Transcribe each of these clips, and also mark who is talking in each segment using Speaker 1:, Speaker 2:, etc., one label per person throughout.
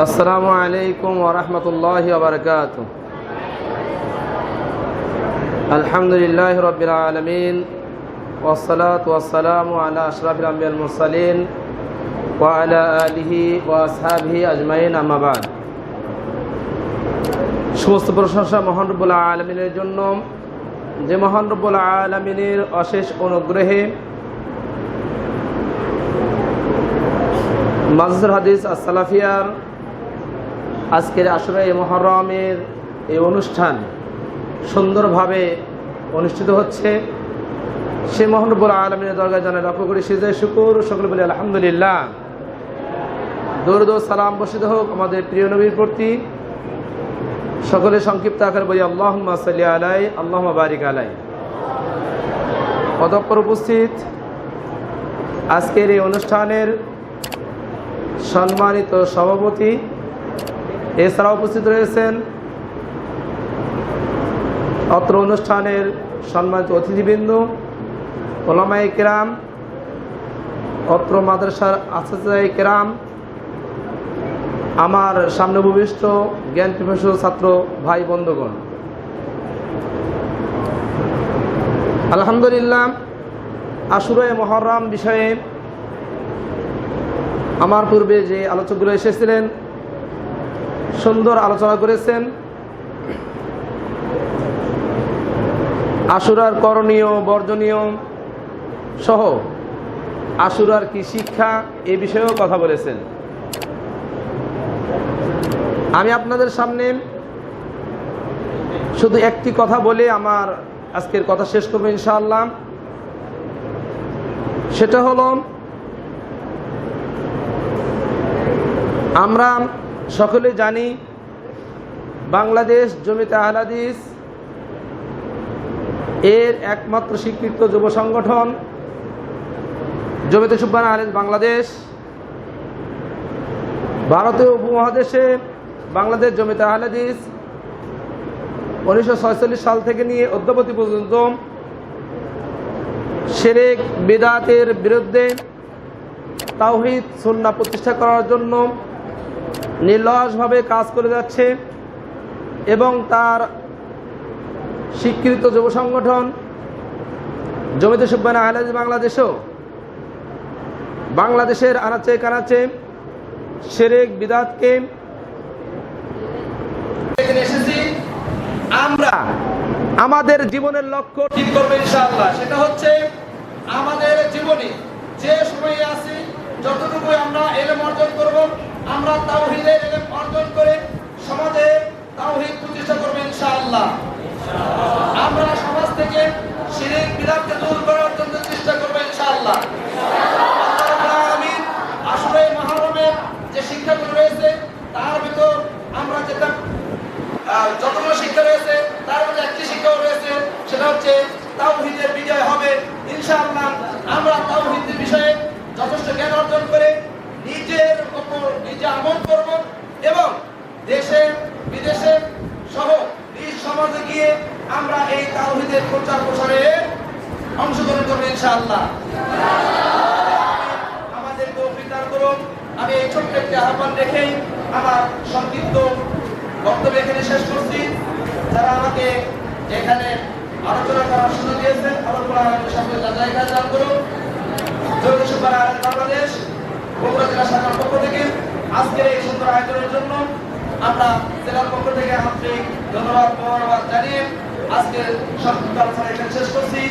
Speaker 1: আসসালামু আলাইকুম ওয়া রাহমাতুল্লাহি ওয়া বারাকাতুহু। আলহামদুলিল্লাহি রাব্বিল আলামিন ওয়াস সালাতু ওয়াস সালামু আলা আশরাফিল আমবিয়াল মুরসালিন ওয়া আলা আলিহি ওয়া আসহাবিহি আজমাইন, আম্মা বা'দ। সমস্ত প্রশংসা মহান রব্বুল আলামিনের জন্য, যে মহান রব্বুল আলামিনের অশেষ অনুগ্রহে মাজলিসুল হাদিস as-সালাফিয়ার আজকের আশুরায়ে মুহররমের এই অনুষ্ঠান সুন্দরভাবে অনুষ্ঠিত হচ্ছে। সে মহান রব্বুল আলামিনের দরগায় জানাই লক্ষ্য করি সিজদায়ে শুকর, সকলে বলি আলহামদুলিল্লাহ। দরুদ ও সালাম বর্ষিত হোক আমাদের প্রিয় নবীর প্রতি। সকলে সংক্ষিপ্ত আকারে বলি আল্লাহুম্মা সাল্লি আলাইহি আল্লাহুম্মা বারিক আলাইহি। অতঃপর উপস্থিত আজকের এই অনুষ্ঠানের সম্মানিত সভাপতি, এছাড়া উপস্থিত রয়েছেন অত্র অনুষ্ঠানের সম্মানিত অতিথিবৃন্দ, উলামায়ে কেরাম, অত্র মাদ্রাসার আসাতিজায়ে কেরাম, আমার সামনে উপবিষ্ট জ্ঞান পিপাসু ছাত্র ভাই বন্ধুগণ, আলহামদুলিল্লাহ। আশুরায়ে মুহররম বিষয়ে আমার পূর্বে যে আলোচকগুলো এসেছিলেন সুন্দর আলোচনা করেছেন। আশুরার করণীয় বর্জনীয় সহ আশুরার কি শিক্ষা এ বিষয়েও কথা বলেছেন। আমি আপনাদের সামনে শুধু একটি কথা বলে আমার আজকের কথা শেষ করব ইনশাআল্লাহ। সেটা হলো, আমরা সকলে জানি বাংলাদেশ জমিয়তে আহলে হাদিস এর একমাত্র স্বীকৃত যুব সংগঠন জমিয়তে সুবহান আহলে হাদিস বাংলাদেশ। ভারতীয় উপমহাদেশে বাংলাদেশ জমিয়তে আহলে হাদিস 1946 সাল থেকে নিয়ে অদ্যাবধি পর্যন্ত শিরক বিদআতের বিরুদ্ধে তাওহীদ সুন্নাহ প্রতিষ্ঠা করার জন্য নির্লসভাবে কাজ করে যাচ্ছে এবং তার স্বীকৃত যুব সংগঠন জমিয়তে সুবহান আহলে হাদিস বাংলাদেশও বাংলাদেশের আনাচে কানাচে শিরক বিদআতকে এসেছি। আমরা আমাদের জীবনের লক্ষ্য ঠিক করব ইনশাআল্লাহ। সেটা হচ্ছে আমাদের জীবনে যে সময়ে আছি যতটুকু আমরা ইলম অর্জন করব, আমরা তাওহীদের ইলম অর্জন করে সমাজে তাওহীদ প্রতিষ্ঠা করব ইনশাআল্লাহ। আমরা সমাজ থেকে শিরক বিদআতকে দূর করার জন্য চেষ্টা করব ইনশাআল্লাহ। আল্লাহ রাব্বুল আলামিন আশুরায়ে মুহররমের যে শিক্ষাগুলো রয়েছে তার ভিতর আমরা যেটা যতগুলো শিক্ষা রয়েছে তার মধ্যে একটি শিক্ষাও রয়েছে, সেটা হচ্ছে তাওহীদের বিজয় হবে ইনশাআল্লাহ। আমরা তাওহীদের বিষয়ে যথেষ্ট জ্ঞান অর্জন করে নিজের উপর নিজে আমল করব এবং দেশে বিদেশে সহ নিজ সমাজে গিয়ে আমরা এই তাওহীদের প্রচার প্রসারে অংশগ্রহণ করব ইনশাআল্লাহ। আমাদের তৌফিক দান করুন। আমি এই ছোট্ট একটি আহ্বান রেখেই আমার সংক্ষিপ্ত বক্তব্য এখানে শেষ করছি। যারা আমাকে এখানে আলোচনা করার সুযোগ দিয়েছেন আল্লাহ আমাদের সামনে জায়গা দান করুন। জমিয়তে সুবহান আহলে হাদিস বাংলাদেশ বগুড়া জেলা শাখার পক্ষ থেকে আজকের এই সুন্দর আয়োজনের জন্য আমরা জেলার পক্ষ থেকে আন্তরিক ধন্যবাদ জানিয়ে আজকের সংক্ষিপ্ত আলোচনা এখানে শেষ করছি।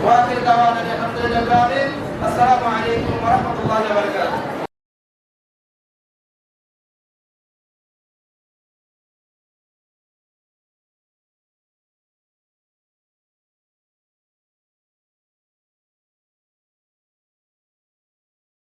Speaker 1: ওয়া আখিরু দাওয়ানা আলহামদুলিল্লাহি রাব্বিল আলামিন। আসসালামু আলাইকুম ওয়া রাহমাতুল্লাহি ওয়া বারাকাতুহু।